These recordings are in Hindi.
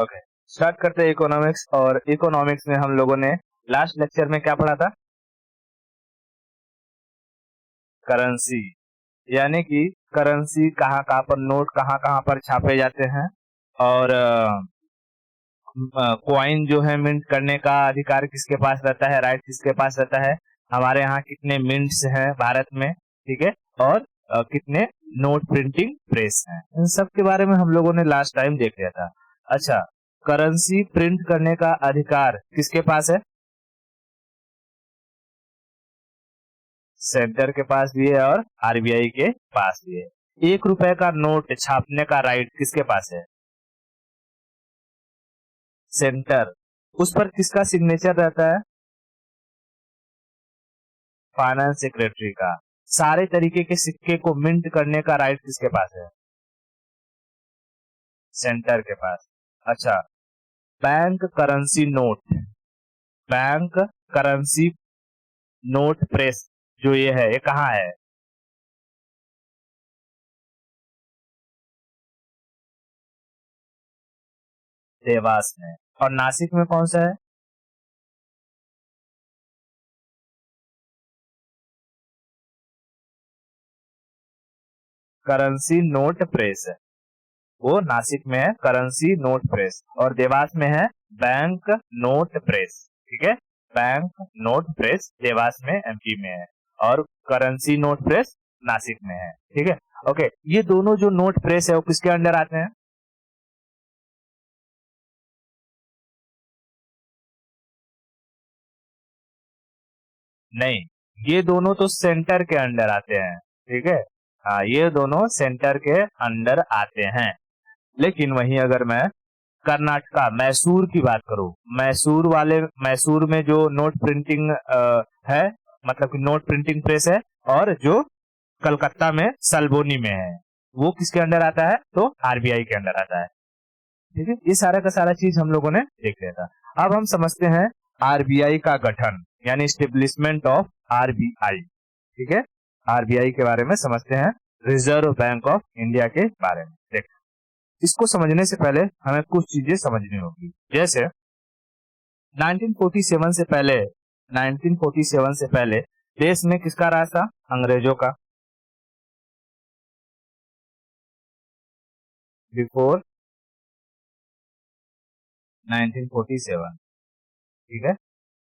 ओके, स्टार्ट करते हैं इकोनॉमिक्स। और इकोनॉमिक्स में हम लोगों ने लास्ट लेक्चर में क्या पढ़ा था? करेंसी, यानी कि करेंसी कहाँ कहाँ पर, नोट कहाँ कहाँ पर छापे जाते हैं, और कॉइन जो है मिंट करने का अधिकार किसके पास रहता है, राइट किसके पास रहता है, हमारे यहाँ कितने मिंट्स हैं भारत में, ठीक है, और कितने नोट प्रिंटिंग प्रेस हैं, इन सब के बारे में हम लोगों ने लास्ट टाइम देख लिया था। अच्छा, करेंसी प्रिंट करने का अधिकार किसके पास है? सेंटर के पास भी है और आरबीआई के पास भी है। 1 रुपए का नोट छापने का राइट किसके पास है? सेंटर। उस पर किसका सिग्नेचर रहता है? फाइनेंस सेक्रेटरी का। सारे तरीके के सिक्के को मिंट करने का राइट किसके पास है? सेंटर के पास। अच्छा, bank currency note, bank currency note press जो ये कहाँ है? देवास में। और नासिक में कौन सा है? करेंसी नोट प्रेस है, वो नासिक में है करेंसी नोट प्रेस, और देवास में है बैंक नोट प्रेस। ठीक है, बैंक नोट प्रेस देवास में एमपी में है, और करेंसी नोट प्रेस नासिक में है। ठीक है, ओके। ये दोनों जो नोट प्रेस है वो किसके अंडर आते हैं? नहीं, ये दोनों तो सेंटर के अंडर आते हैं। ठीक है, हाँ, ये दोनों सेंटर के अंडर आते हैं। लेकिन वहीं अगर मैं कर्नाटका मैसूर की बात करूं, मैसूर में जो नोट प्रिंटिंग है, मतलब कि नोट प्रिंटिंग प्रेस है, और जो कलकत्ता में सल्बोनी में है, वो किसके अंडर आता है? तो आरबीआई के अंडर आता है। ठीक है, ये सारा का सारा चीज हम लोगों ने देख लिया था। अब हम समझते हैं आरबीआई का गठन, यानी स्टेब्लिशमेंट ऑफ आरबीआई। ठीक है, आरबीआई के बारे में समझते हैं, रिजर्व बैंक ऑफ इंडिया के बारे में। देख, इसको समझने से पहले हमें कुछ चीजें समझनी होगी। जैसे 1947 से पहले 1947 से पहले देश में किसका राज था? अंग्रेजों का। बिफोर 1947, ठीक है,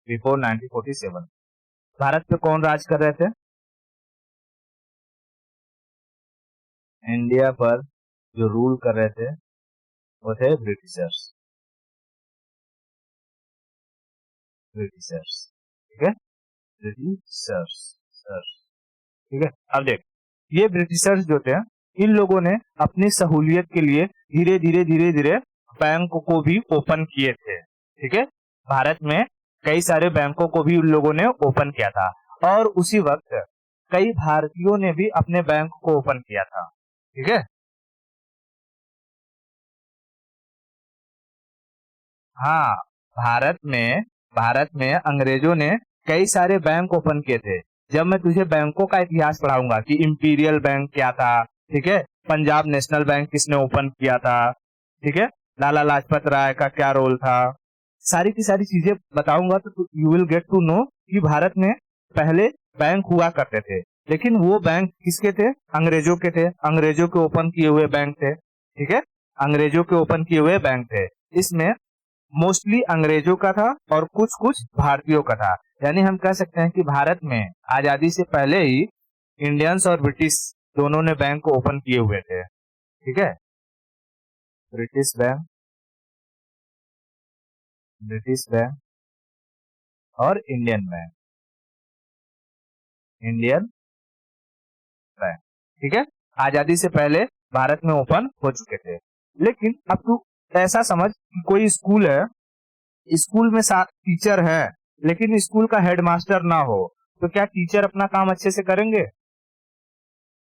बिफोर 1947 भारत पे कौन राज कर रहे थे? इंडिया पर जो रूल कर रहे थे वो थे ब्रिटिशर्स। ब्रिटिशर्स, ठीक है, ब्रिटिशर्स सर्स। ठीक है, अब देख, ये ब्रिटिशर्स जो थे, इन लोगों ने अपनी सहूलियत के लिए धीरे धीरे बैंक को भी ओपन किए थे। ठीक है, भारत में कई सारे बैंकों को भी उन लोगों ने ओपन किया था, और उसी वक्त कई भारतीयों ने भी अपने बैंक को ओपन किया था। ठीक है, हाँ, भारत में भारत में अंग्रेजों ने कई सारे बैंक ओपन किए थे। जब मैं तुझे बैंकों का इतिहास पढ़ाऊंगा कि इंपीरियल बैंक क्या था, ठीक है, पंजाब नेशनल बैंक किसने ओपन किया था, ठीक है, लाला लाजपत राय का क्या रोल था, सारी की सारी चीजें बताऊंगा, तो you will get to know कि भारत में पहले बैंक हुआ करते थे, लेकिन वो बैंक किसके थे? अंग्रेजों के थे, अंग्रेजों के ओपन किए हुए बैंक थे। ठीक है, अंग्रेजों के ओपन किए हुए बैंक थे। इसमें मोस्टली अंग्रेजों का था और कुछ कुछ भारतीयों का था। यानी हम कह सकते हैं कि भारत में आजादी से पहले ही इंडियंस और ब्रिटिश दोनों ने बैंक को ओपन किए हुए थे। ठीक है, ब्रिटिश बैंक, ब्रिटिश बैंक और इंडियन बैंक, इंडियन बैंक। ठीक है, आजादी से पहले भारत में ओपन हो चुके थे। लेकिन अब तू ऐसा समझ कि कोई स्कूल है, स्कूल में टीचर है, लेकिन स्कूल का हेडमास्टर ना हो, तो क्या टीचर अपना काम अच्छे से करेंगे?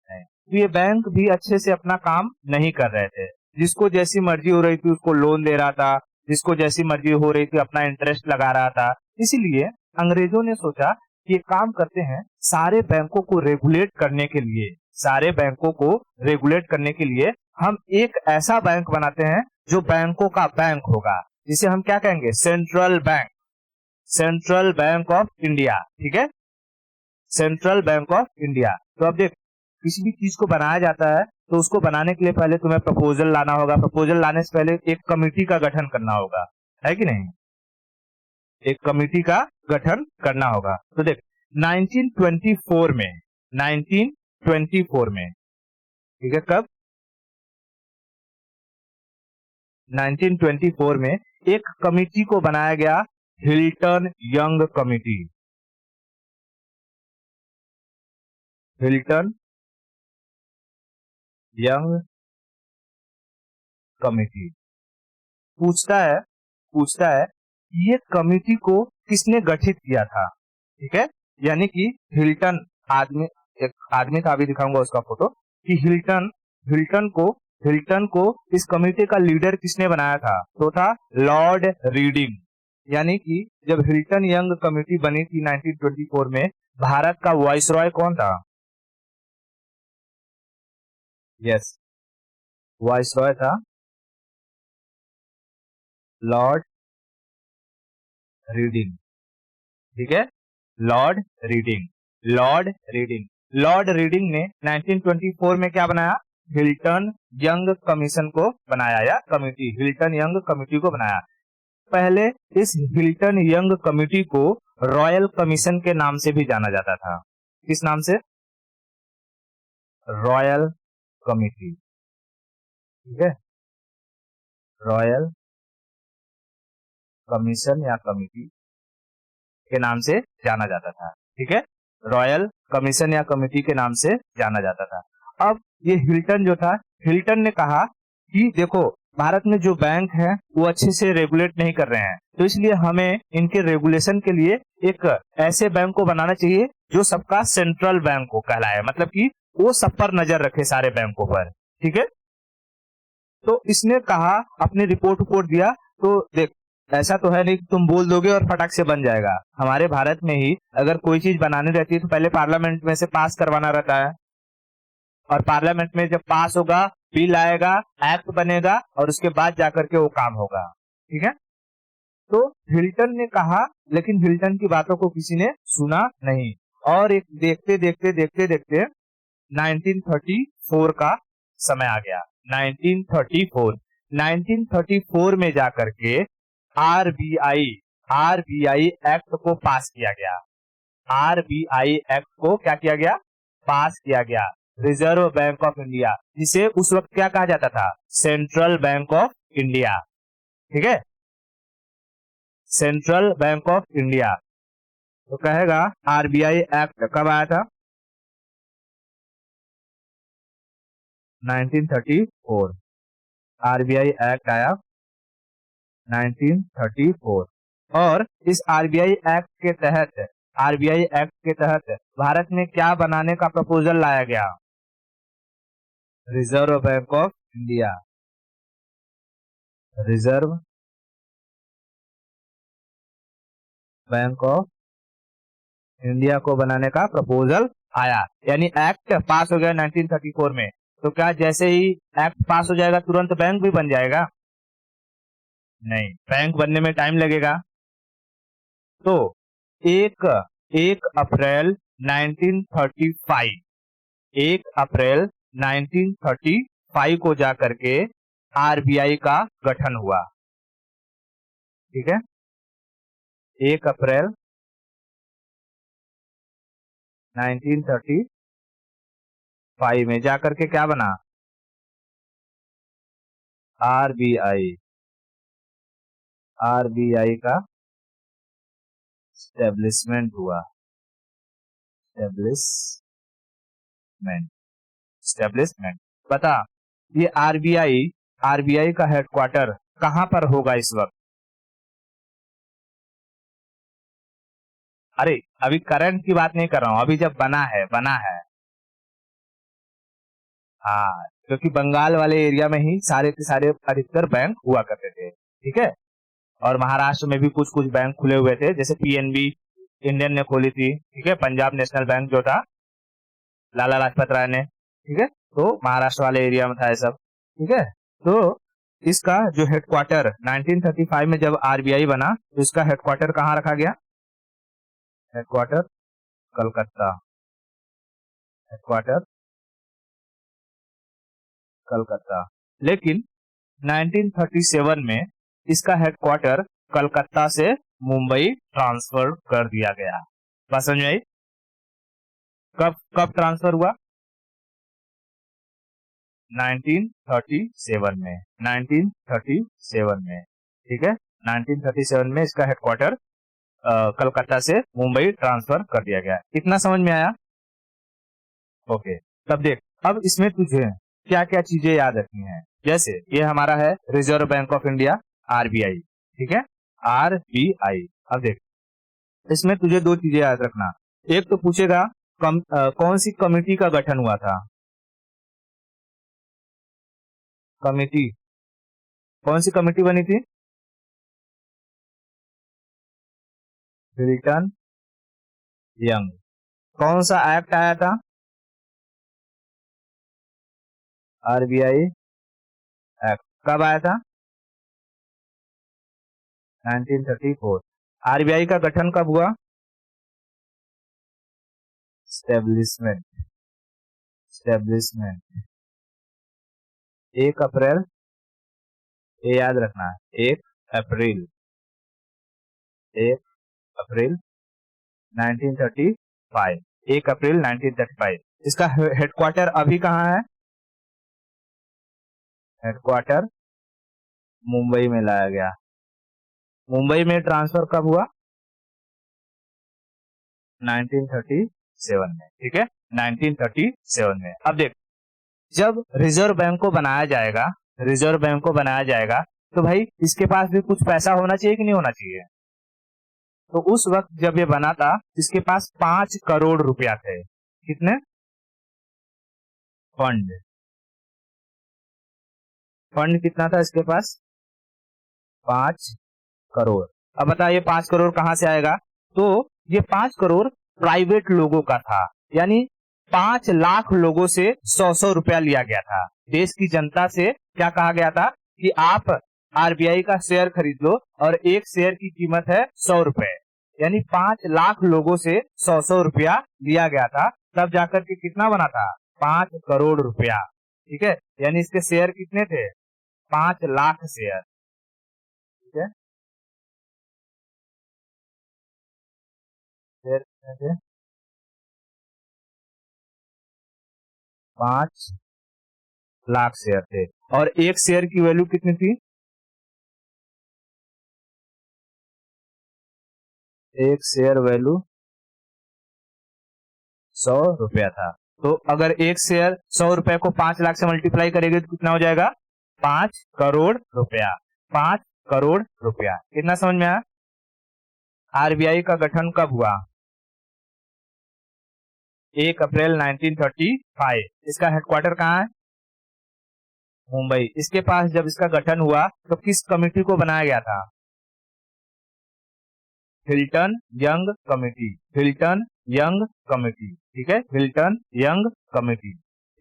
नहीं। तो ये बैंक भी अच्छे से अपना काम नहीं कर रहे थे। जिसको जैसी मर्जी हो रही थी उसको लोन दे रहा था, जिसको जैसी मर्जी हो रही थी अपना इंटरेस्ट लगा रहा था। इसीलिए अंग्रेजों ने सोचा कि एक काम करते हैं, सारे बैंकों को रेगुलेट करने के लिए, सारे बैंकों को रेगुलेट करने के लिए हम एक ऐसा बैंक बनाते हैं जो बैंकों का बैंक होगा, जिसे हम क्या कहेंगे, central bank, central bank of India, ठीक है, सेंट्रल बैंक ऑफ इंडिया। तो अब देख, किसी भी चीज को बनाया जाता है तो उसको बनाने के लिए पहले तुम्हें प्रपोजल लाना होगा, प्रपोजल लाने से पहले एक कमिटी का गठन करना होगा, है कि नहीं, एक कमिटी का गठन करना होगा। तो देख 1924 में, 1924 में, ठीक है, कब, 1924 में एक कमिटी को बनाया गया, Hilton young committee, Hilton young committee. पूछता है ये कमिटी को किसने गठित किया था, ठीक है, यानी कि हिल्टन आदमी, एक आदमी था, अभी दिखाऊंगा उसका फोटो, कि हिल्टन को इस कमिटी का लीडर किसने बनाया था, तो था लॉर्ड रीडिंग। यानी कि जब हिल्टन यंग कमिटी बनी थी 1924 में, भारत का वाइसरॉय कौन था, यस, वाइसरॉय था लॉर्ड रीडिंग, ठीक है, Lord reading, Lord reading, Lord reading ने 1924 में क्या बनाया, हिल्टन यंग कमीशन को बनाया, या कमिटी, हिल्टन यंग कमिटी को बनाया। पहले इस हिल्टन यंग कमिटी को रॉयल कमीशन के नाम से भी जाना जाता था। किस नाम से, रॉयल कमिटी, ठीक है, रॉयल कमीशन या कमिटी के नाम से जाना जाता था, ठीक है, रॉयल कमीशन या कमिटी के नाम से जाना जाता था। अब ये हिल्टन जो था, हिल्टन ने कहा कि देखो भारत में जो बैंक है वो अच्छे से रेगुलेट नहीं कर रहे हैं, तो इसलिए हमें इनके रेगुलेशन के लिए एक ऐसे बैंक को बनाना चाहिए जो सबका सेंट्रल बैंक को कहलाए, मतलब कि वो सब पर नजर रखे, सारे बैंकों पर, ठीक है। तो इसने कहा, अपनी रिपोर्ट दिया, तो देख ऐसा तो है नहीं कि तुम बोल दोगे और फटाक से बन जाएगा। हमारे भारत में ही अगर कोई चीज बनानी रहती है तो पहले पार्लियामेंट में से पास करवाना रहता है, और पार्लियामेंट में जब पास होगा, बिल आएगा, एक्ट बनेगा, और उसके बाद जाकर के वो काम होगा, ठीक है। तो हिल्टन ने कहा, लेकिन हिल्टन की बातों को किसी ने सुना नहीं, और एक देखते देखते देखते देखते 1934 का समय आ गया। 1934 में जाकर के आरबीआई एक्ट को पास किया गया, आरबीआई एक्ट को क्या किया गया, पास किया गया, रिजर्व बैंक ऑफ इंडिया, जिसे उस वक्त क्या कहा जाता था, सेंट्रल बैंक ऑफ इंडिया, ठीक है, सेंट्रल बैंक ऑफ इंडिया। तो कहेगा आरबीआई एक्ट कब आया था, 1934, आरबीआई एक्ट आया 1934, और इस आरबीआई एक्ट के तहत भारत में क्या बनाने का प्रपोजल लाया गया, reserve bank of India, reserve bank of India को बनाने का प्रपोजल आया, यानी एक्ट पास हो गया 1934 में। तो क्या जैसे ही एक्ट पास हो जाएगा तुरंत बैंक भी बन जाएगा, नहीं, बैंक बनने में टाइम लगेगा। तो एक अप्रैल 1935, 1 अप्रैल 1935 को जाकर के आरबीआई का गठन हुआ, ठीक है, 1 अप्रैल 1935 में जाकर के क्या बना, आरबीआई का स्टेब्लिशमेंट हुआ, स्टेब्लिशमेंट। बता, ये आरबीआई का हेडक्वार्टर कहां पर होगा इस वक्त, अरे अभी करंट की बात नहीं कर रहा हूं, अभी जब बना है, हाँ, क्योंकि बंगाल वाले एरिया में ही सारे के सारे अधिकतर बैंक हुआ करते थे, ठीक है, और महाराष्ट्र में भी कुछ कुछ बैंक खुले हुए थे, जैसे पीएनबी इंडियन ने खोली थी, ठीक है, पंजाब नेशनल बैंक जो था लाला लाजपत राय ने, ठीक है, तो महाराष्ट्र वाले एरिया में था ये सब, ठीक है। तो इसका जो हेडक्वार्टर 1935 में जब आरबीआई बना तो इसका हेडक्वार्टर कहाँ रखा गया? Headquarter Calcutta, headquarter Calcutta. लेकिन 1937 में इसका हेडक्वार्टर कलकत्ता से मुंबई ट्रांसफर कर दिया गया। बात समझ में आई? कब कब ट्रांसफर हुआ? 1937 में, 1937 में, ठीक है। 1937 में इसका हेडक्वार्टर कलकत्ता से मुंबई ट्रांसफर कर दिया गया। इतना समझ में आया? ओके। तब देख, अब इसमें तुझे क्या क्या चीजें याद रखनी है। जैसे ये हमारा है reserve bank of India, RBI, ठीक है, आरबीआई। अब देख, इसमें तुझे दो चीजें याद रखना। एक तो पूछेगा कौन सी कमेटी का गठन हुआ था? कमेटी, कौन सी कमेटी बनी थी? Hilton young. कौन सा एक्ट आया था? RBI act. कब आया था? 1934। आरबीआई का गठन कब हुआ? स्टेब्लिशमेंट, स्टेब्लिशमेंट 1 अप्रैल, ये याद रखना है, 1 अप्रैल, 1 अप्रैल 1935, 1 अप्रैल 1935। इसका हेडक्वार्टर अभी कहाँ है? हेडक्वार्टर मुंबई में लाया गया। मुंबई में ट्रांसफर कब हुआ? 1937 में, ठीक है, 1937 में। अब देख, जब रिजर्व बैंक को बनाया जाएगा, रिजर्व बैंक को बनाया जाएगा तो भाई इसके पास भी कुछ पैसा होना चाहिए कि नहीं होना चाहिए? तो उस वक्त जब ये बना था इसके पास 5 करोड़ रुपया थे। कितने? फंड, फंड कितना था इसके पास? 5 करोड़। अब बताइए 5 करोड़ कहां से आएगा? तो ये 5 करोड़ प्राइवेट लोगों का था, यानी 5 लाख लोगों से 100-100 रुपया लिया गया था। देश की जनता से क्या कहा गया था कि आप आरबीआई का शेयर खरीद लो और एक शेयर की कीमत है 100 रुपए, यानी 5 लाख लोगों से 100-100 रुपया लिया गया था। तब जाकर के कितना बना था? 5 करोड़ रुपया, ठीक है। यानी इसके शेयर कितने थे? 5 लाख शेयर, ठीक है। शेयर कितने थे? 5 लाख शेयर थे। और एक शेयर की वैल्यू कितनी थी? एक शेयर वैल्यू 100 रुपया था। तो अगर एक शेयर 100 रुपए को 5 लाख से मल्टीप्लाई करेंगे तो कितना हो जाएगा? 5 करोड़ रुपया, 5 करोड़ रुपया। कितना समझ में आया? आरबीआई का गठन कब हुआ? 1 अप्रैल 1935। इसका हेडक्वार्टर कहाँ है? मुंबई। इसके पास जब इसका गठन हुआ तो किस कमेटी को बनाया गया था? Hilton young committee, Hilton young committee, ठीक है, हिल्टन यंग कमेटी,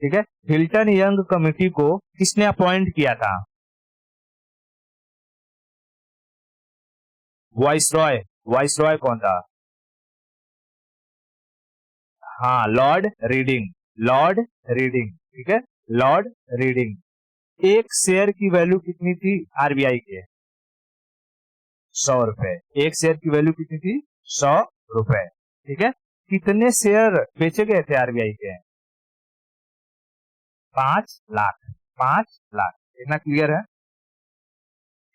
ठीक है। हिल्टन यंग कमेटी को किसने अपॉइंट किया था? वाइसरॉय, वाइसरॉय कौन था? हाँ, लॉर्ड रीडिंग, लॉर्ड रीडिंग, ठीक है, लॉर्ड रीडिंग। एक शेयर की वैल्यू कितनी थी आरबीआई के? 100 रुपए। एक शेयर की वैल्यू कितनी थी? 100 रुपए, ठीक है। कितने शेयर बेचे गए थे आरबीआई के? 5 लाख, 5 लाख। इतना क्लियर है?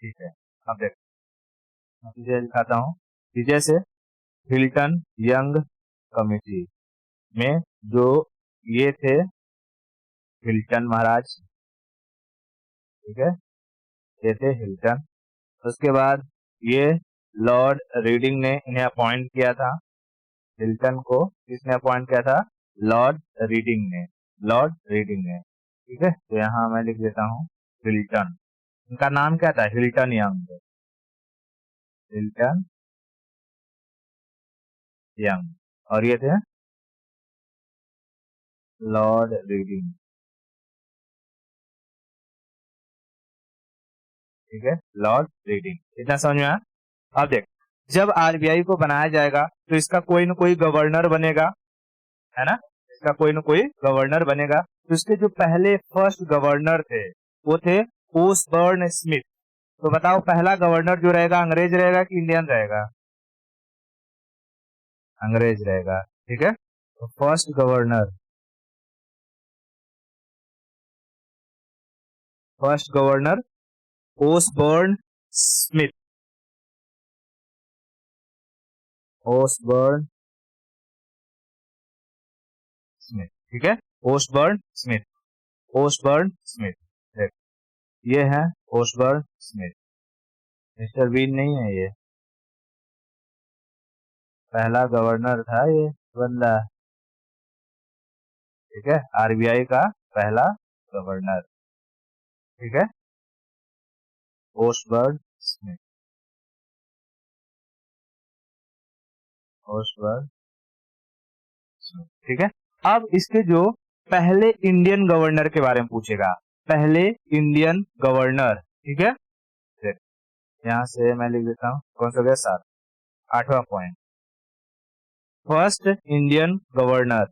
ठीक है। अब देख, मैं तुझे दिखाता हूँ कि जैसे हिल्टन यंग कमेटी में जो ये थे हिल्टन महाराज, ठीक है, ये थे हिल्टन। उसके बाद ये लॉर्ड रीडिंग ने इन्हें अपॉइंट किया था। हिल्टन को किसने अपॉइंट किया था? लॉर्ड रीडिंग ने, लॉर्ड रीडिंग ने, ठीक है। तो यहाँ मैं लिख देता हूँ हिल्टन। इनका नाम क्या था? Hilton young, Hilton young. और ये थे लॉर्ड रीडिंग, ठीक है, लॉर्ड रीडिंग। इतना समझ में आया। अब देख, जब आरबीआई को बनाया जाएगा तो इसका कोई ना कोई गवर्नर बनेगा, है ना, इसका कोई ना कोई गवर्नर बनेगा। तो इसके जो पहले फर्स्ट गवर्नर थे वो थे ओसबर्न स्मिथ। तो बताओ पहला गवर्नर जो रहेगा अंग्रेज रहेगा कि इंडियन रहेगा? अंग्रेज रहेगा, ठीक है। तो फर्स्ट गवर्नर ओसबर्न स्मिथ, ओसबर्न स्मिथ, ठीक है, ओसबर्न स्मिथ, ओसबर्न स्मिथ। देख, ये है ओसबर्न स्मिथ, मिस्टर बीन नहीं है ये, पहला गवर्नर था ये बंदा, ठीक है, आरबीआई का पहला गवर्नर, ठीक है, ओसबर्न स्मिथ, ओसबर्न स्मिथ, ठीक है। अब इसके जो पहले इंडियन गवर्नर के बारे में पूछेगा, पहले इंडियन गवर्नर, ठीक है। देख, यहां से मैं लिख देता हूं, कौन सा गया? 7, 8वां point, first Indian governor,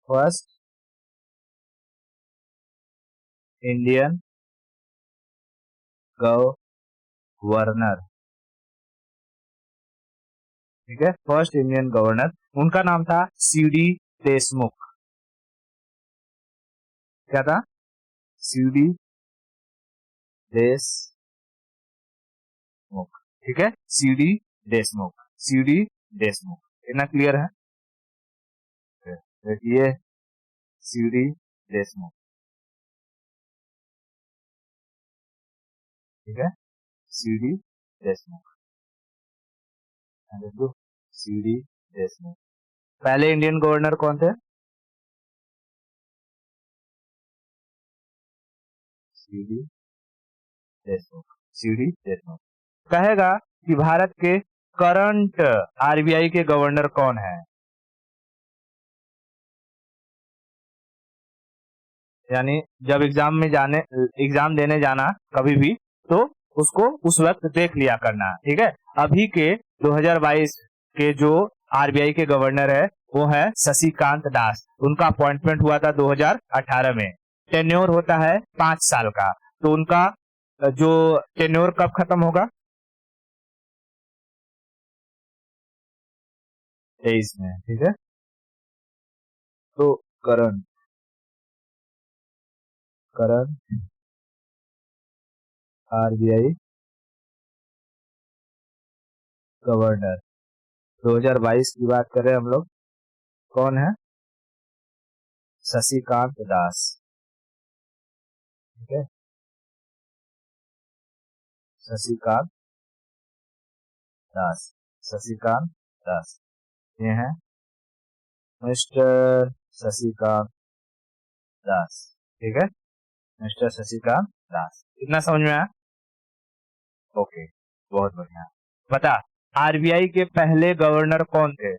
first Indian governor, ठीक है, फर्स्ट इंडियन गवर्नर, उनका नाम था सीडी देशमुख। क्या था? सीडी देशमुख, ठीक है, सीडी देशमुख, सीडी देशमुख। इतना क्लियर है? देखिए, सीडी देशमुख, ठीक है, सीडी देशमुख, देखो, सीडी देशमुख। पहले इंडियन गवर्नर कौन थे? CD Deshmukh, CD Deshmukh. कहेगा कि भारत के करंट आरबीआई के गवर्नर कौन है? यानी जब एग्जाम देने जाना कभी भी, तो उसको उस वक्त देख लिया करना, ठीक है। अभी के 2022 के जो आरबीआई के गवर्नर है वो है शशिकांत दास। उनका अपॉइंटमेंट हुआ था 2018 में। टेन्योर होता है 5 साल का। तो उनका जो टेन्योर कब खत्म होगा? 23 में, ठीक है। तो करंट आरबीआई गवर्नर 2022 की बात करें हम लोग, कौन है? शशिकांत दास, ठीक है, शशिकांत दास, शशिकांत दास, ये है मिस्टर शशिकांत दास, ठीक है, मिस्टर शशिकांत दास। इतना समझ में आया? ओके, बहुत बढ़िया। बता, आरबीआई के पहले गवर्नर कौन थे?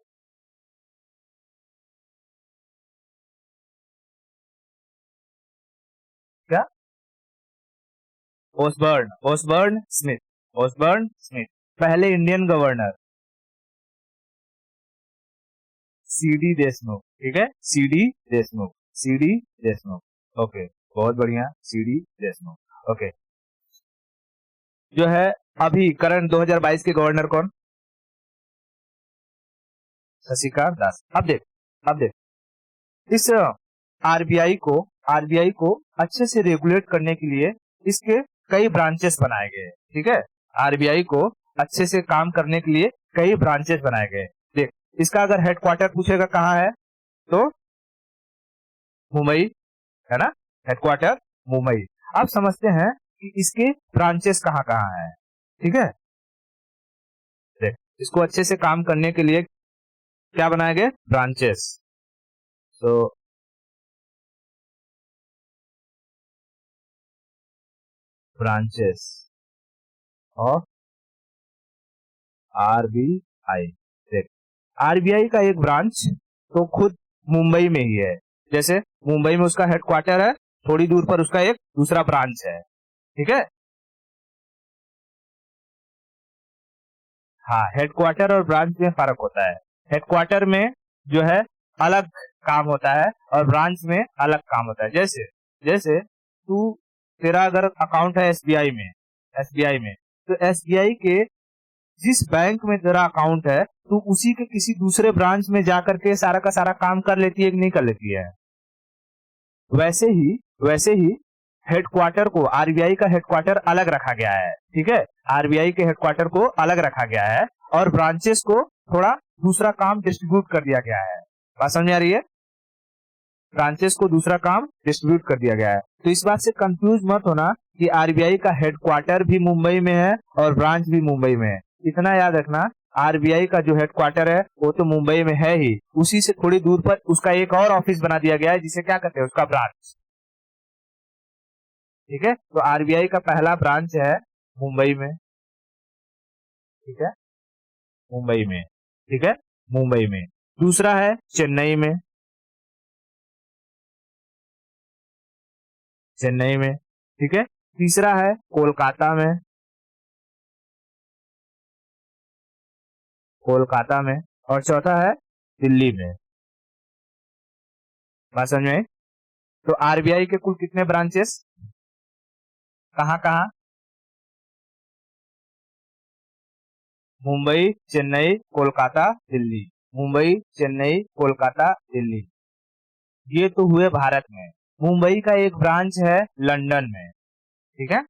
क्या? ओसबर्न स्मिथ, ओसबर्न स्मिथ। पहले इंडियन गवर्नर सीडी देशमुख, ठीक है, CD Deshmukh, CD Deshmukh. Okay, बहुत बढ़िया, सीडी देशमुख। ओके, जो है अभी करंट 2022 के गवर्नर कौन? शशिकांत दास। अब देख इस आरबीआई को अच्छे से रेगुलेट करने के लिए इसके कई ब्रांचेस बनाए गए, ठीक है। आरबीआई को अच्छे से काम करने के लिए कई ब्रांचेस बनाए गए। देख, इसका अगर हेडक्वार्टर पूछेगा कहाँ है, तो मुंबई, है ना, हेडक्वार्टर मुंबई। अब समझते हैं कि इसके ब्रांचेस कहाँ कहाँ है, ठीक है। देख, इसको अच्छे से काम करने के लिए क्या बनाए गए? ब्रांचेस। तो ब्रांचेस ऑफ आरबीआई। देख, आरबीआई का एक ब्रांच तो खुद मुंबई में ही है। जैसे मुंबई में उसका हेडक्वार्टर है, थोड़ी दूर पर उसका एक दूसरा ब्रांच है, ठीक है। हाँ, हेडक्वार्टर और ब्रांच में फर्क होता है। हेडक्वार्टर में जो है अलग काम होता है और ब्रांच में अलग काम होता है। जैसे जैसे तू तेरा अगर अकाउंट है एसबीआई में तो एसबीआई के जिस बैंक में तेरा अकाउंट है तू उसी के किसी दूसरे ब्रांच में जाकर के सारा का सारा काम कर लेती है कि नहीं कर लेती है। वैसे ही हेडक्वार्टर को आरबीआई का हेडक्वार्टर अलग रखा गया है, ठीक है। आरबीआई के हेडक्वार्टर को अलग रखा गया है और ब्रांचेस को थोड़ा दूसरा काम डिस्ट्रीब्यूट कर दिया गया है। बात समझ में आ रही है? ब्रांचेस को दूसरा काम डिस्ट्रीब्यूट कर दिया गया है। तो इस बात से कंफ्यूज मत होना कि आरबीआई का हेडक्वार्टर भी मुंबई में है और ब्रांच भी मुंबई में है। इतना याद रखना, आरबीआई का जो हेडक्वार्टर है वो तो मुंबई में है ही, उसी से थोड़ी दूर पर उसका एक और ऑफिस बना दिया गया है जिसे क्या कहते हैं, उसका ब्रांच। ठीक है, तो आरबीआई का पहला ब्रांच है मुंबई में, ठीक है, मुंबई में, ठीक है, मुंबई में। दूसरा है चेन्नई में, चेन्नई में, ठीक है। तीसरा है कोलकाता में, कोलकाता में। और चौथा है दिल्ली में। बात समझ में आई? तो आरबीआई के कुल कितने ब्रांचेस, कहाँ कहाँ? मुंबई, चेन्नई, कोलकाता, दिल्ली। मुंबई, चेन्नई, कोलकाता, दिल्ली। ये तो हुए भारत में। मुंबई का एक ब्रांच है लंदन में, ठीक है।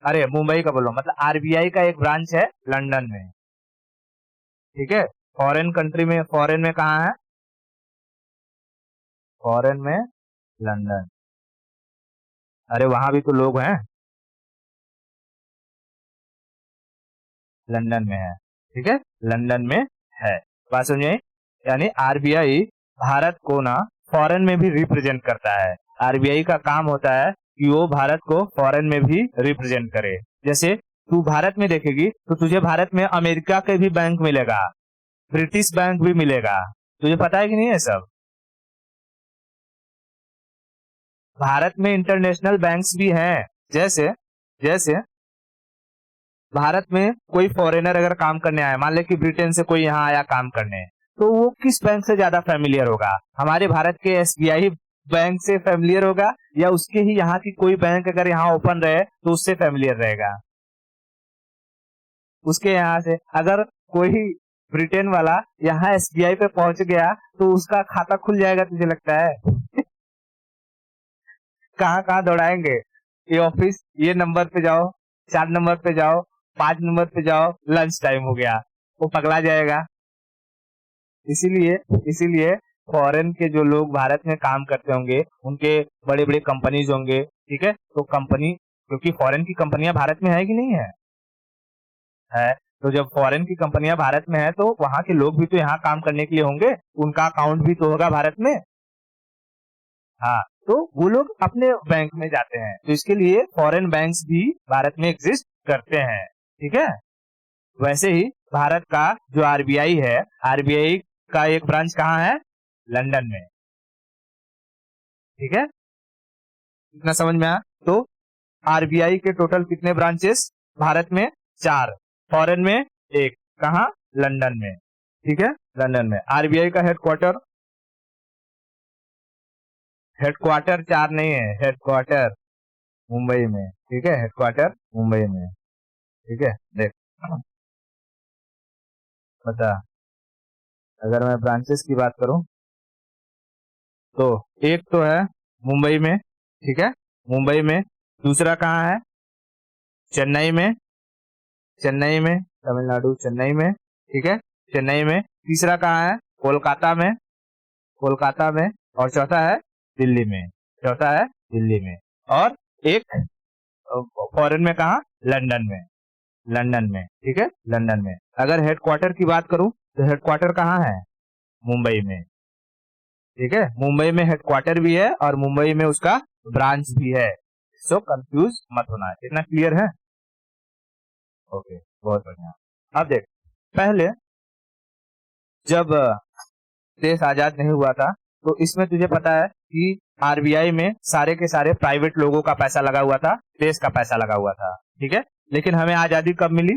अरे मुंबई का बोलो, मतलब आरबीआई का एक ब्रांच है लंदन में, ठीक है। फॉरेन कंट्री में, फॉरेन में कहाँ है? फॉरेन में लंदन। अरे वहां भी तो लोग हैं, लंदन में है, ठीक है, लंदन में है। बात समझे? यानी आरबीआई भारत को ना फॉरेन में भी रिप्रेजेंट करता है। आरबीआई का काम होता है कि वो भारत को फॉरेन में भी रिप्रेजेंट करे। जैसे तू भारत में देखेगी तो तुझे भारत में अमेरिका के भी बैंक मिलेगा, ब्रिटिश बैंक भी मिलेगा। तुझे पता है कि नहीं है सब? भारत में इंटरनेशनल बैंक्स भी हैं। जैसे जैसे भारत में कोई फॉरेनर अगर काम करने आया, मान ले कि ब्रिटेन से कोई यहाँ आया काम करने, तो वो किस बैंक से ज्यादा फेमिलियर होगा? हमारे भारत के एसबीआई बैंक से फेमिलियर होगा या उसके ही यहाँ की कोई बैंक अगर यहाँ ओपन रहे तो उससे फेमिलियर रहेगा? उसके यहाँ से। अगर कोई ब्रिटेन वाला यहाँ एसबीआई पे पहुंच गया तो उसका खाता खुल जाएगा, तुझे लगता है? कहाँ कहाँ दौड़ाएंगे, ये ऑफिस, ये नंबर पे जाओ, 4 नंबर पे जाओ, 5 नंबर पे जाओ, लंच टाइम हो गया, वो पगला जाएगा। इसीलिए इसीलिए फॉरेन के जो लोग भारत में काम करते होंगे उनके बड़े बड़े कंपनीज होंगे, ठीक है। तो कंपनी, क्योंकि फॉरेन की कंपनियां भारत में है कि नहीं है? है। तो जब फॉरेन की कंपनियां भारत में है तो वहां के लोग भी तो यहाँ काम करने के लिए होंगे, उनका अकाउंट भी तो होगा भारत में। हाँ, तो वो लोग अपने बैंक में जाते हैं, तो इसके लिए फॉरेन बैंक्स भी भारत में एग्जिस्ट करते हैं, ठीक है। वैसे ही भारत का जो आरबीआई है, आरबीआई का एक ब्रांच कहाँ है? लंदन में, ठीक है। इतना समझ में आया? तो आरबीआई के टोटल कितने ब्रांचेस भारत में? 4। फॉरेन में एक, कहाँ? लंदन में, ठीक है, लंदन में। आरबीआई का हेडक्वार्टर, हेडक्वार्टर 4 नहीं है, हेडक्वार्टर मुंबई में, ठीक है, हेडक्वार्टर मुंबई में, ठीक है। देख, बता, अगर मैं ब्रांचेस की बात करूं तो एक तो है मुंबई में, ठीक है, मुंबई में। दूसरा कहाँ है? चेन्नई में, चेन्नई में, तमिलनाडु, चेन्नई में, ठीक है, चेन्नई में। तीसरा कहाँ है? कोलकाता में, कोलकाता में। और चौथा है दिल्ली में, चौथा है दिल्ली में। और एक फॉरेन में कहाँ? लंदन में, लंदन में, ठीक है, लंदन में। अगर हेडक्वार्टर की बात करूं तो हेडक्वार्टर कहाँ है? मुंबई में, ठीक है, मुंबई में हेडक्वार्टर भी है और मुंबई में उसका ब्रांच भी है। सो कंफ्यूज मत होना, इतना क्लियर है? ओके, बहुत बढ़िया। अब देख, पहले जब देश आजाद नहीं हुआ था तो इसमें तुझे पता है कि आरबीआई में सारे के सारे प्राइवेट लोगों का पैसा लगा हुआ था, देश का पैसा लगा हुआ था, ठीक है। लेकिन हमें आजादी कब मिली?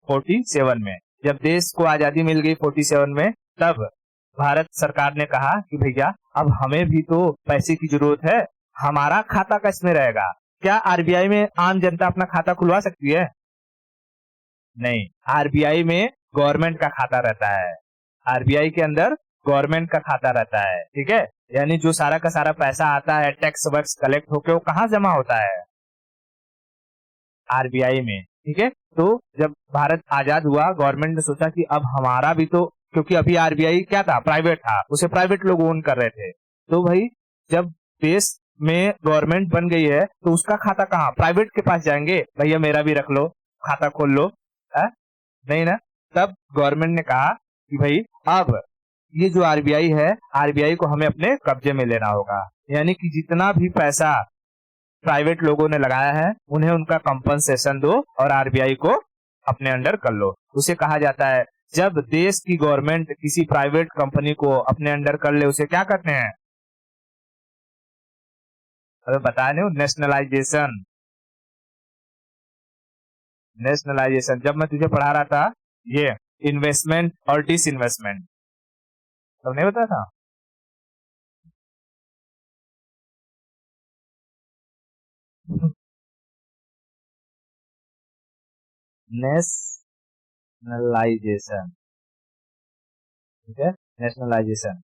47 में, जब देश को आजादी मिल गई 47 में, तब भारत सरकार ने कहा कि भैया अब हमें भी तो पैसे की जरूरत है, हमारा खाता किसमें रहेगा? क्या आरबीआई में आम जनता अपना खाता खुलवा सकती है? नहीं, आरबीआई में गवर्नमेंट का खाता रहता है। आरबीआई के अंदर गवर्नमेंट का खाता रहता है, ठीक है। यानी जो सारा का सारा पैसा आता है, टैक्स वैक्स कलेक्ट होके, वो कहाँ जमा होता है? आरबीआई में, ठीक है। तो जब भारत आजाद हुआ, गवर्नमेंट ने सोचा कि अब हमारा भी तो, क्योंकि अभी आरबीआई क्या था, प्राइवेट था, उसे प्राइवेट लोग ओन कर रहे थे। तो भाई जब देश में गवर्नमेंट बन गई है, तो उसका खाता कहाँ? प्राइवेट के पास जाएंगे, भैया मेरा भी रख लो, खाता खोल लो, है? नहीं ना। तब गवर्नमेंट ने कहा कि भाई अब ये जो आरबीआई है, आरबीआई को हमें अपने कब्जे में लेना होगा। यानी कि जितना भी पैसा प्राइवेट लोगों ने लगाया है, उन्हें उनका कंपनसेशन दो और आरबीआई को अपने अंडर कर लो। उसे कहा जाता है, जब देश की गवर्नमेंट किसी प्राइवेट कंपनी को अपने अंडर कर ले, उसे क्या कहते हैं? अरे बता नहीं, नेशनलाइजेशन। नेशनलाइजेशन जब मैं तुझे पढ़ा रहा था, ये इन्वेस्टमेंट और डिस इन्वेस्टमेंट, तब नहीं बताया था? नेशनलाइजेशन, ठीक है। नेशनलाइजेशन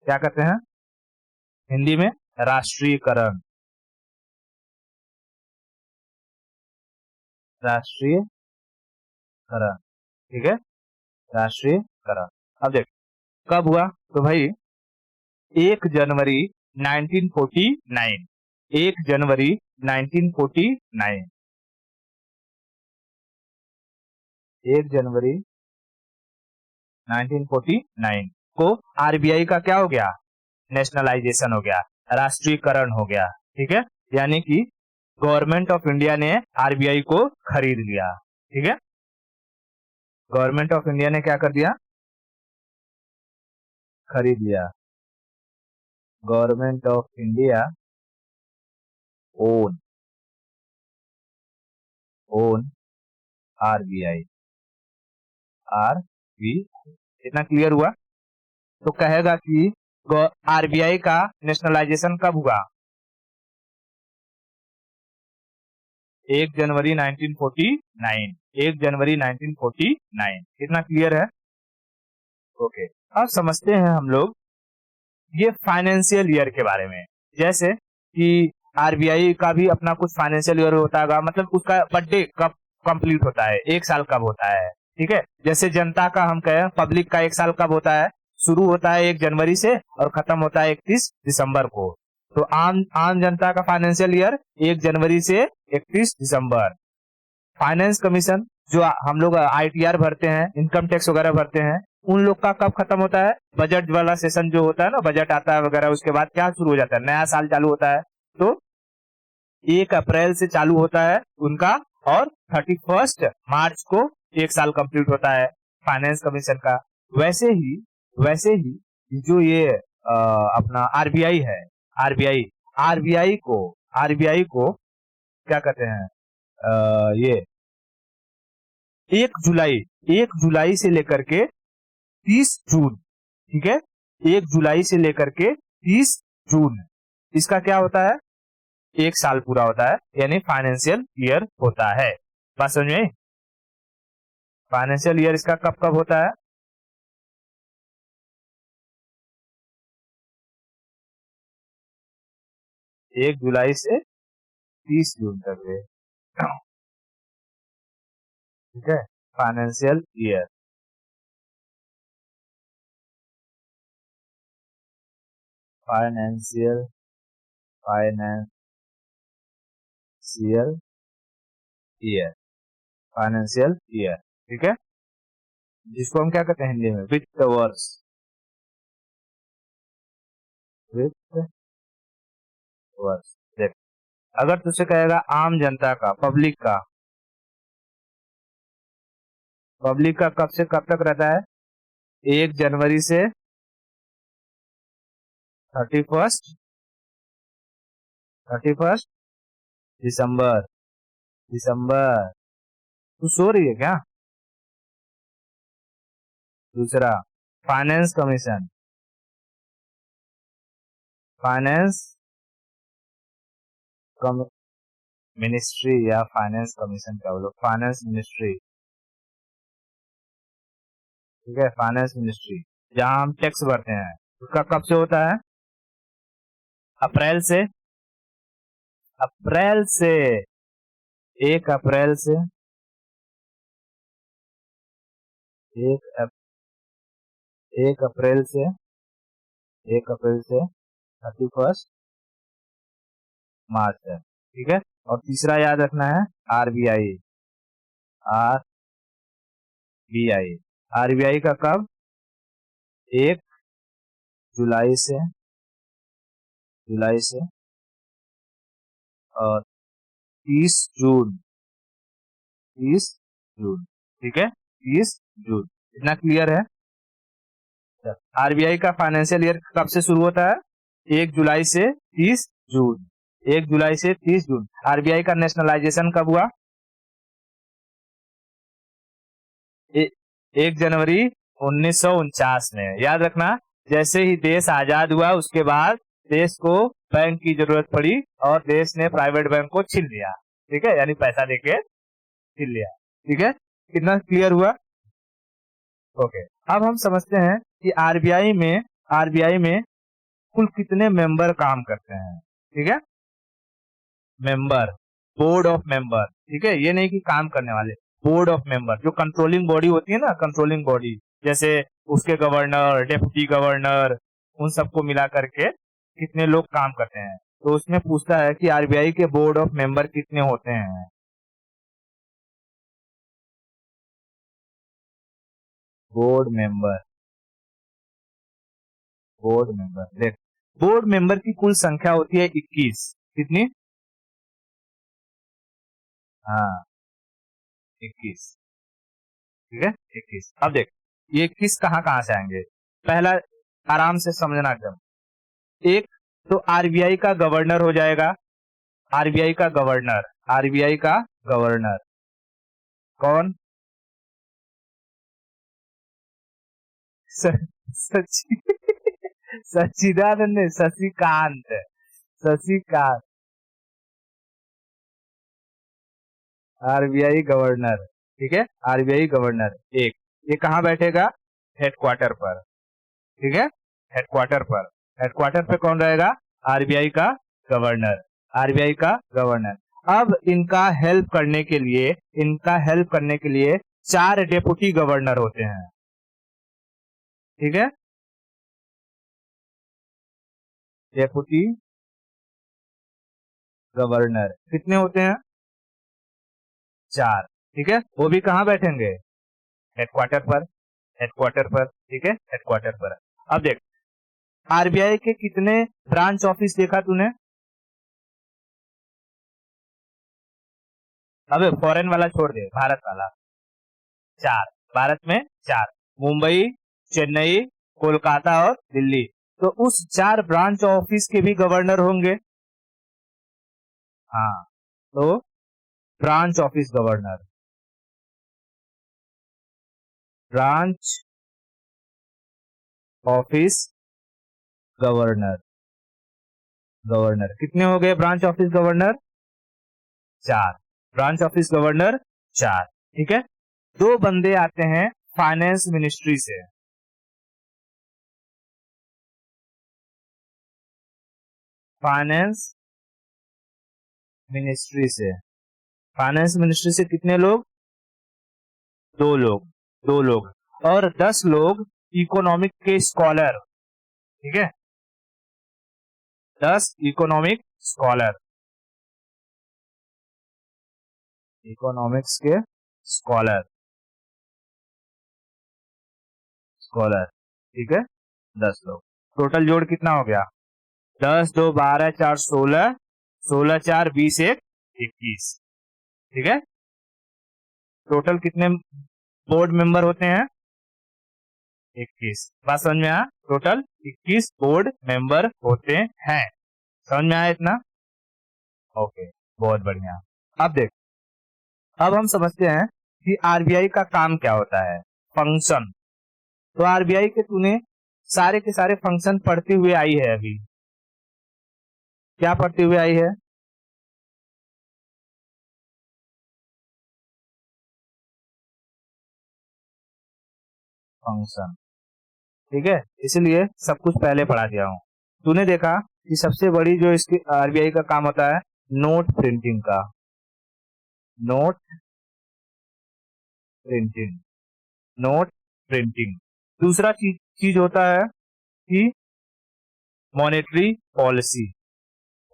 क्या कहते हैं हिंदी में? राष्ट्रीयकरण। राष्ट्रीयकरण, ठीक है, राष्ट्रीयकरण। अब देख कब हुआ, तो भाई 1 जनवरी 1949, 1 जनवरी 1949, 1 जनवरी 1949 को आरबीआई का क्या हो गया? नेशनलाइजेशन हो गया, राष्ट्रीयकरण हो गया, ठीक है। यानी कि गवर्नमेंट ऑफ इंडिया ने आरबीआई को खरीद लिया, ठीक है। गवर्नमेंट ऑफ इंडिया ने क्या कर दिया? खरीद लिया। Government of India own, own RBI, RBI. इतना क्लियर हुआ? तो कहेगा कि आरबीआई का नेशनलाइजेशन कब हुआ? 1 जनवरी 1949, 1 जनवरी 1949। इतना क्लियर है? ओके। अब समझते हैं हम लोग ये फाइनेंशियल ईयर के बारे में। जैसे कि आरबीआई का भी अपना कुछ फाइनेंशियल ईयर होता है, मतलब उसका बर्थडे कब कंप्लीट होता है, एक साल कब होता है, ठीक है। जैसे जनता का हम कहें, पब्लिक का एक साल कब होता है? शुरू होता है 1 जनवरी से और खत्म होता है 31 दिसंबर को। तो आम आम जनता का फाइनेंशियल ईयर 1 जनवरी से 31 दिसंबर। फाइनेंस कमीशन जो हम लोग आईटीआर भरते हैं, इनकम टैक्स वगैरह भरते हैं, उन लोग का कब खत्म होता है? बजट वाला सेशन जो होता है ना, बजट आता है वगैरह, उसके बाद क्या शुरू हो जाता है? नया साल चालू होता है। तो 1 अप्रैल से चालू होता है उनका, और 31 मार्च को एक साल कंप्लीट होता है फाइनेंस कमीशन का। वैसे ही जो ये अपना आरबीआई है, आरबीआई आरबीआई को क्या कहते हैं? ये 1 जुलाई, 1 जुलाई से लेकर के 30 जून, ठीक है, 1 जुलाई से लेकर के 30 जून, इसका क्या होता है? एक साल पूरा होता है, यानी फाइनेंशियल ईयर होता है। बात समझ में? फाइनेंशियल ईयर इसका कब कब होता है? 1 जुलाई से 30 जून तक है, ठीक है, financial year. Financial financial year, financial year, ठीक है, जिसको हम क्या कहते हैं हिंदी में? वित्त वर्ष, वित्त वर्ष। देख अगर तुझसे कहेगा आम जनता का, पब्लिक का कब से कब तक रहता है? 1 जनवरी से 31, 31 दिसंबर, दिसंबर। तू सो रही है क्या? दूसरा फाइनेंस कमीशन, फाइनेंस मिनिस्ट्री या फाइनेंस कमीशन क्या बोलो, फाइनेंस मिनिस्ट्री, ठीक है, फाइनेंस मिनिस्ट्री, जहां हम टैक्स भरते हैं, उसका कब से होता है? अप्रैल से, अप्रैल से, 1 अप्रैल से, 1 अप्रैल से, 1 अप्रैल से 31 मार्च है, ठीक है। और तीसरा याद रखना है आरबीआई, आरबीआई, आरबीआई का कब? 1 जुलाई से, जुलाई से और 30 जून, 30 जून, ठीक है, 30 जून। इतना क्लियर है? आरबीआई का फाइनेंशियल ईयर कब से शुरू होता है? 1 जुलाई से 30 जून, 1 जुलाई से 30 जून। आरबीआई का नेशनलाइजेशन कब हुआ? 1 जनवरी 1949 में। याद रखना, जैसे ही देश आजाद हुआ उसके बाद देश को बैंक की जरूरत पड़ी और देश ने प्राइवेट बैंक को छीन लिया, ठीक है, यानी पैसा देके छीन लिया, ठीक है। कितना क्लियर हुआ? ओके। अब हम समझते हैं कि आरबीआई में कुल कितने मेंबर काम करते हैं, ठीक है। मेंबर, बोर्ड ऑफ मेंबर, ठीक है, ये नहीं कि काम करने वाले, बोर्ड ऑफ मेंबर, जो कंट्रोलिंग बॉडी होती है ना, कंट्रोलिंग बॉडी, जैसे उसके गवर्नर, डेप्यूटी गवर्नर, उन सबको मिला करके कितने लोग काम करते हैं। तो उसमें पूछता है कि आरबीआई के बोर्ड ऑफ मेंबर कितने होते हैं। बोर्ड मेंबर, बोर्ड मेंबर देख, बोर्ड मेंबर की कुल संख्या होती है 21। कितनी? हाँ, 21, ठीक है, 21। अब देख, ये 21 कहाँ कहाँ से आएंगे? पहला, आराम से समझना एकदम। एक तो आरबीआई का गवर्नर हो जाएगा, आरबीआई का गवर्नर, आरबीआई का गवर्नर कौन? सची सच्चिदानंद नहीं, शशिकांत, शशिकांत, आरबीआई गवर्नर, ठीक है, आरबीआई गवर्नर। एक, ये कहाँ बैठेगा? हेडक्वार्टर पर, ठीक है, हेडक्वार्टर पर। हेडक्वार्टर पे कौन रहेगा? आरबीआई का गवर्नर, आरबीआई का गवर्नर। अब इनका हेल्प करने के लिए 4 डेप्यूटी गवर्नर होते हैं, ठीक है, डेप्यूटी गवर्नर कितने होते हैं? 4, ठीक है। वो भी कहाँ बैठेंगे? हेडक्वार्टर पर, हेडक्वार्टर पर, ठीक है, हेडक्वार्टर पर। अब देख, आरबीआई के कितने ब्रांच ऑफिस देखा तूने? अबे फॉरेन वाला छोड़ दे, भारत वाला। 4, भारत में 4, मुंबई, चेन्नई, कोलकाता और दिल्ली। तो उस 4 ब्रांच ऑफिस के भी गवर्नर होंगे। हाँ, तो branch office governor, branch office governor, governor कितने हो गए? Branch office governor 4, branch office governor 4, ठीक है। 2 बंदे आते हैं फाइनेंस मिनिस्ट्री से, फाइनेंस मिनिस्ट्री से, फाइनेंस मिनिस्ट्री से कितने लोग? 2 लोग, 2 लोग, और 10 लोग इकोनॉमिक के स्कॉलर, ठीक है, 10 इकोनॉमिक स्कॉलर, इकोनॉमिक्स के स्कॉलर, स्कॉलर, ठीक है, 10 लोग। टोटल जोड़ कितना हो गया? 10 2 12 4 16, 16 4 20 1 21, ठीक है। टोटल कितने बोर्ड मेंबर होते हैं? 21। बात समझ में आया? टोटल 21 बोर्ड मेंबर होते हैं। समझ में आया इतना? ओके, बहुत बढ़िया। अब देख, अब हम समझते हैं कि आरबीआई का काम क्या होता है, फंक्शन। तो आरबीआई के तूने सारे के सारे फंक्शन पढ़ते हुए आई है अभी। क्या पढ़ते हुए आई है? फंक्शन। ठीक है, इसलिए सब कुछ पहले पढ़ा दिया हूं। तूने देखा कि सबसे बड़ी जो इसकी आरबीआई का काम होता है नोट प्रिंटिंग का, नोट प्रिंटिंग, नोट प्रिंटिंग। दूसरा चीज चीज होता है कि मॉनेटरी पॉलिसी,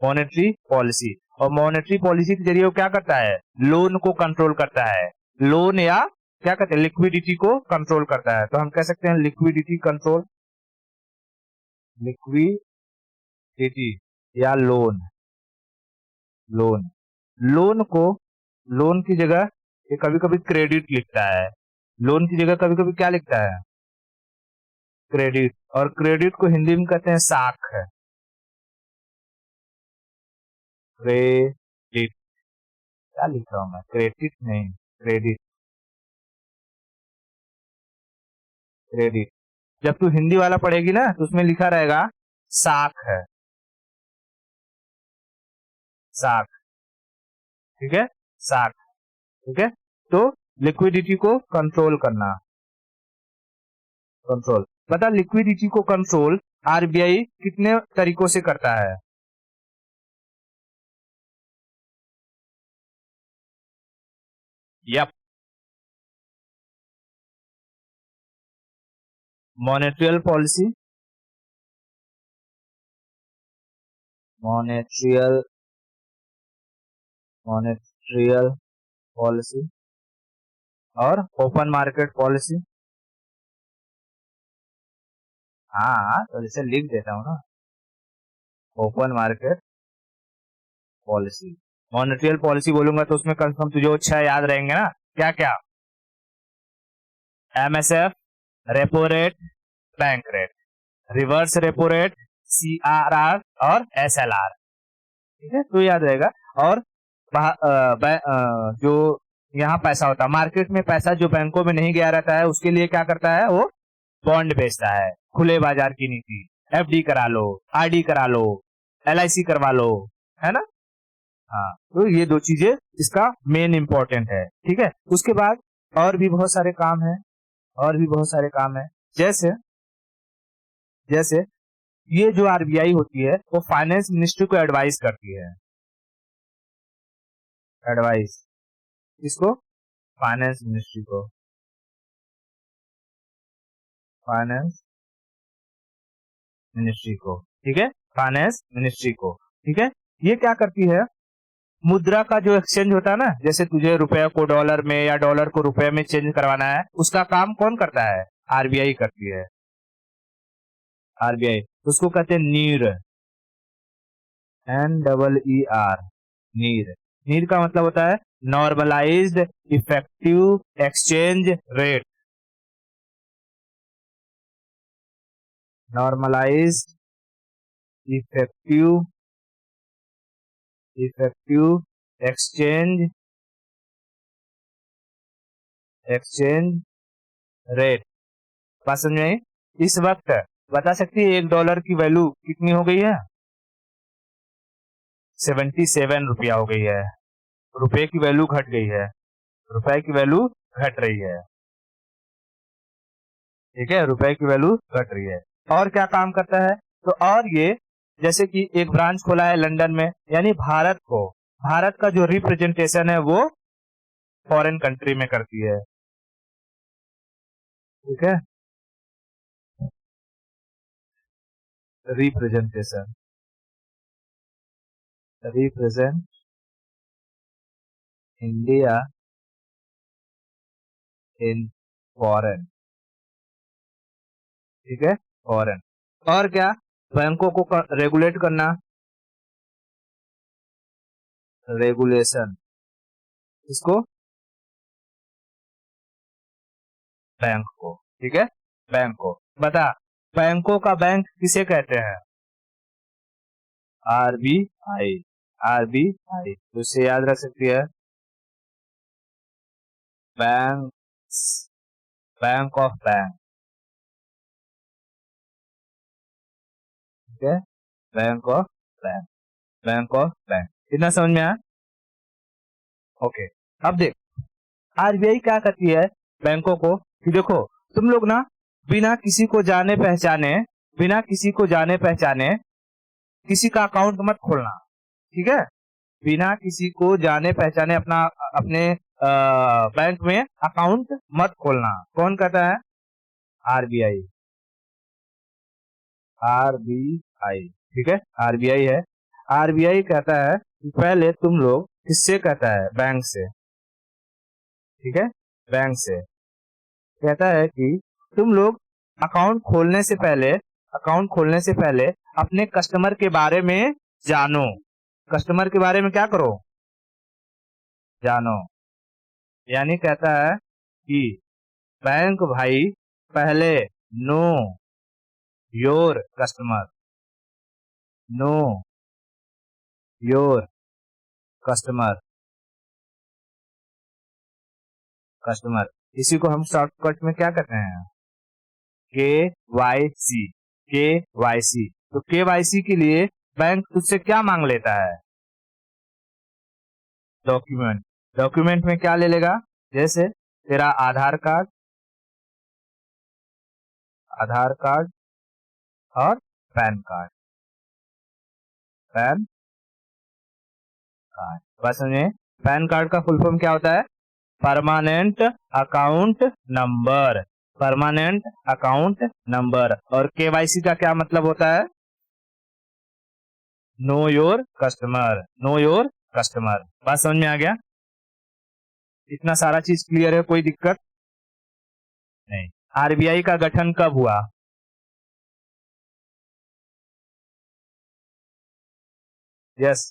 मॉनेटरी पॉलिसी। और मॉनेटरी पॉलिसी के जरिए वो क्या करता है? लोन को कंट्रोल करता है, लोन या क्या कहते हैं लिक्विडिटी को कंट्रोल करता है। तो हम कह सकते हैं लिक्विडिटी कंट्रोल, लिक्विडिटी या लोन, लोन। लोन को, लोन की जगह ये कभी कभी क्रेडिट लिखता है, लोन की जगह कभी कभी क्या लिखता है? क्रेडिट। और क्रेडिट को हिंदी में कहते हैं साख, क्रेडिट। क्या लिख रहा हूं मैं? क्रेडिट नहीं, क्रेडिट, क्रेडिट। जब तू हिंदी वाला पढ़ेगी ना तो उसमें लिखा रहेगा साख है, साख। ठीक है, साख। ठीक है, तो लिक्विडिटी को कंट्रोल करना, कंट्रोल। बता लिक्विडिटी को कंट्रोल आरबीआई कितने तरीकों से करता है? यप, मॉनेटरियल पॉलिसी, मॉनेटरियल, मॉनेटरियल पॉलिसी और ओपन मार्केट पॉलिसी। हाँ तो जैसे लिख देता हूँ ना, ओपन मार्केट पॉलिसी। मॉनेटरियल पॉलिसी बोलूंगा तो उसमें कम से कम तुझे 6 याद रहेंगे ना। क्या क्या? MSF, repo rate, bank rate, reverse repo rate, CRR और एसएलआर। ठीक है, तो याद रहेगा। और जो यहाँ पैसा होता है मार्केट में, पैसा जो बैंकों में नहीं गया रहता है उसके लिए क्या करता है वो? बॉन्ड बेचता है, खुले बाजार की नीति। एफडी करा लो, आरडी करा लो, एलआईसी करवा लो, है ना। हाँ, तो ये दो चीजें इसका मेन इंपॉर्टेंट है। ठीक है, उसके बाद और भी बहुत सारे काम है, और भी बहुत सारे काम है। जैसे जैसे ये जो आरबीआई होती है वो फाइनेंस मिनिस्ट्री को एडवाइस करती है, एडवाइस। किसको? फाइनेंस मिनिस्ट्री को, फाइनेंस मिनिस्ट्री को। ठीक है, फाइनेंस मिनिस्ट्री को। ठीक है, ये क्या करती है? मुद्रा का जो एक्सचेंज होता है ना, जैसे तुझे रुपए को डॉलर में या डॉलर को रुपए में चेंज करवाना है, उसका काम कौन करता है? आरबीआई करती है, आरबीआई। उसको कहते हैं नीर, NEER, नीर। नीर का मतलब होता है normalised effective exchange rate, normalised effective, effective exchange, exchange rate. बात समझ में आई? इस वक्त बता सकती है 1 डॉलर की वैल्यू कितनी हो गई है? 77 रुपया हो गई है। रुपए की वैल्यू घट गई है, रुपए की वैल्यू घट रही है। ठीक है, रुपए की वैल्यू घट रही है। और क्या काम करता है? तो और ये जैसे कि एक ब्रांच खोला है लंदन में, यानी भारत को, भारत का जो रिप्रेजेंटेशन है वो फॉरेन कंट्री में करती है। ठीक है, representation, represent India in foreign. ठीक है, फॉरेन। और क्या? बैंकों को रेगुलेट करना, रेगुलेशन। इसको, बैंक को। ठीक है, बैंक को। बता, बैंकों का बैंक किसे कहते हैं? RBI, RBI. तो इसे याद रख सकती है, बैंक, बैंक ऑफ बैंक। ठीक है, bank of bank, bank of bank. इतना समझ में आया? ओके। अब देख, आरबीआई क्या करती है बैंकों को कि देखो तुम लोग ना बिना किसी को जाने पहचाने, बिना किसी को जाने पहचाने किसी का अकाउंट मत खोलना, ठीक है? बिना किसी को जाने पहचाने अपना अपने बैंक में अकाउंट मत खोलना। कौन कहता है? आरबीआई, आरबीआई, ठीक है, आरबीआई है। आरबीआई कहता है कि पहले तुम लोग, किससे कहता है? बैंक से, ठीक है, बैंक से कहता है कि तुम लोग अकाउंट खोलने से पहले, अकाउंट खोलने से पहले अपने कस्टमर के बारे में जानो। कस्टमर के बारे में क्या करो? जानो। यानी कहता है कि बैंक भाई पहले know your customer, know your customer, customer, इसी को हम शॉर्टकट में क्या कहते हैं? के वाई सी, के वाई सी। तो के वाई सी के लिए बैंक तुझसे क्या मांग लेता है? डॉक्यूमेंट। डॉक्यूमेंट में क्या ले लेगा? जैसे तेरा आधार कार्ड, आधार कार्ड और पैन कार्ड, पैन कार्ड। बस समझे? पैन कार्ड का फुल फॉर्म क्या होता है? Permanent account number, permanent account number. और केवाईसी का क्या मतलब होता है? Know your customer, know your customer. बात समझ में आ गया? इतना सारा चीज क्लियर है, कोई दिक्कत नहीं। आरबीआई का गठन कब हुआ? यस,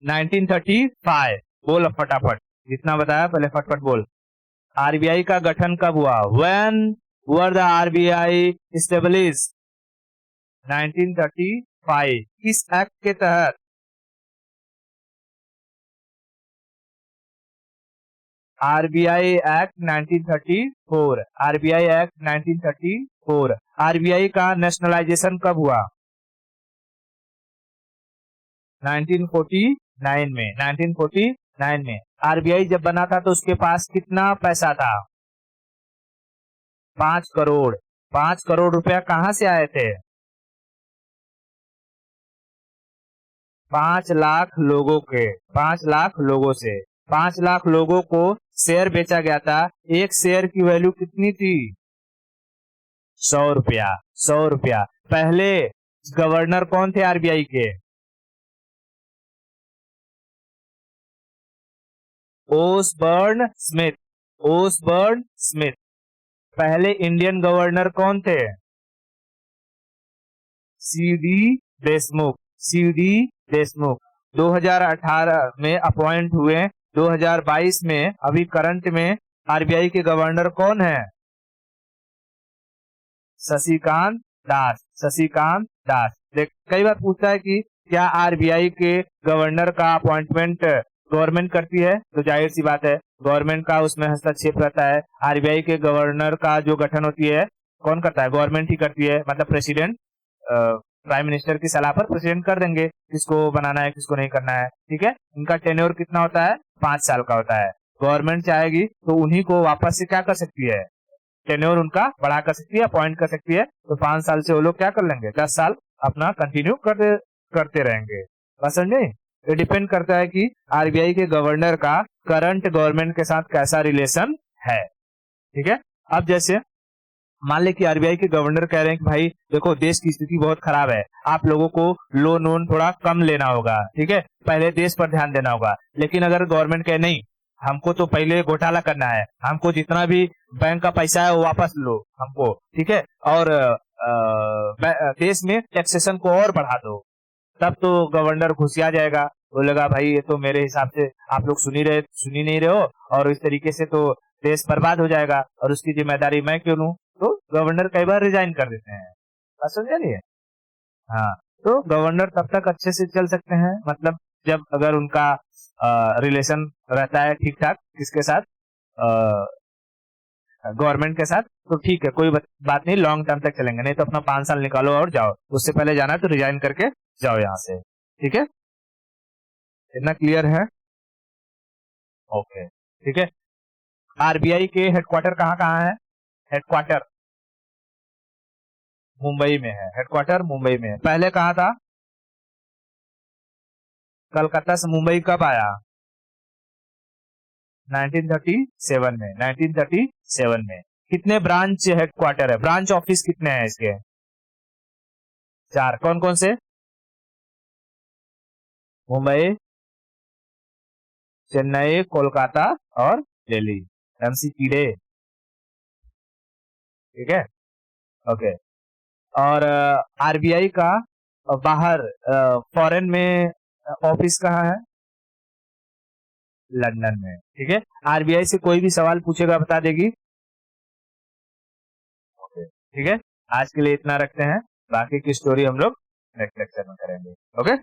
1935। बोल अब फटाफट, जितना बताया पहले फटाफट बोल। आरबीआई का गठन कब हुआ? When were the RBI establish? 1935। किस एक्ट के तहत? RBI act 1934, RBI act 1934। RBI का नेशनलाइजेशन कब हुआ? 1949 में, 1949 में। आरबीआई जब बना था तो उसके पास कितना पैसा था? 5 करोड़। 5 करोड़ रुपया कहां से आए थे? 5 लाख लोगों के, 5 लाख लोगों से। 5 लाख लोगों को शेयर बेचा गया था। एक शेयर की वैल्यू कितनी थी? 100 रुपया, 100 रुपया। पहले गवर्नर कौन थे आरबीआई के? ओसबर्न स्मिथ, ओसबर्न स्मिथ। पहले इंडियन गवर्नर कौन थे? CD Deshmukh, CD Deshmukh. 2018 में अपॉइंट हुए, 2022 में अभी करंट में आरबीआई के गवर्नर कौन है? शशिकांत दास, शशिकांत दास। देख, कई बार पूछता है कि क्या आरबीआई के गवर्नर का अपॉइंटमेंट गवर्नमेंट करती है? तो जाहिर सी बात है गवर्नमेंट का उसमें हस्तक्षेप रहता है। आरबीआई के गवर्नर का जो गठन होती है कौन करता है? गवर्नमेंट ही करती है। मतलब प्रेसिडेंट, प्राइम मिनिस्टर की सलाह पर प्रेसिडेंट कर देंगे किसको बनाना है किसको नहीं करना है, ठीक है। इनका टेन्योर कितना होता है? 5 साल का होता है। गवर्नमेंट चाहेगी तो उन्हीं को वापस से क्या कर सकती है? टेन्योर उनका बढ़ा कर सकती है, अपॉइंट कर सकती है। तो 5 साल से वो लोग क्या कर लेंगे? 10 साल अपना कंटिन्यू करते रहेंगे। बस समझे? ये डिपेंड करता है कि आरबीआई के गवर्नर का करंट गवर्नमेंट के साथ कैसा रिलेशन है, ठीक है। अब जैसे मान ले कि आरबीआई के गवर्नर कह रहे हैं कि भाई देखो देश की स्थिति बहुत खराब है, आप लोगों को लोन वोन थोड़ा कम लेना होगा, ठीक है, पहले देश पर ध्यान देना होगा। लेकिन अगर गवर्नमेंट कहे नहीं, हमको तो पहले घोटाला करना है, हमको जितना भी बैंक का पैसा है वो वापस लो हमको, ठीक है, और देश में टैक्सेशन को और बढ़ा दो, तब तो गवर्नर घुसिया जाएगा। बोलेगा भाई ये तो मेरे हिसाब से आप लोग सुन ही नहीं रहे हो, और इस तरीके से तो देश बर्बाद हो जाएगा और उसकी जिम्मेदारी मैं क्यों लूं? तो गवर्नर कई बार रिजाइन कर देते हैं। बात समझ नहीं है? हाँ, तो गवर्नर तब तक अच्छे से चल सकते हैं, मतलब जब अगर उनका रिलेशन रहता है ठीक ठाक किसके साथ? गवर्नमेंट के साथ, तो ठीक है, कोई बात नहीं, लॉन्ग टर्म तक चलेंगे, नहीं तो अपना 5 साल निकालो और जाओ, उससे पहले जाना है तो रिजाइन करके जाओ यहाँ से। ठीक है, इतना क्लियर है? ओके, ठीक है। आरबीआई के हेडक्वार्टर कहाँ कहाँ है? हेडक्वार्टर मुंबई में है, हेडक्वार्टर मुंबई में है। पहले कहाँ था? कलकत्ता से मुंबई कब आया? 1937 में, 1937 में। कितने ब्रांच हेडक्वार्टर है, ब्रांच ऑफिस कितने हैं इसके? 4। कौन कौन से? मुंबई, चेन्नई, कोलकाता और दिल्ली। एमसी कीड़े। ठीक है, ओके। और आरबीआई का बाहर फॉरेन में ऑफिस कहाँ है? लंदन में। ठीक है, आरबीआई से कोई भी सवाल पूछेगा बता देगी। ओके, ठीक है, आज के लिए इतना रखते हैं, बाकी की स्टोरी हम लोग नेक्स्ट लेक्चर में करेंगे। ओके।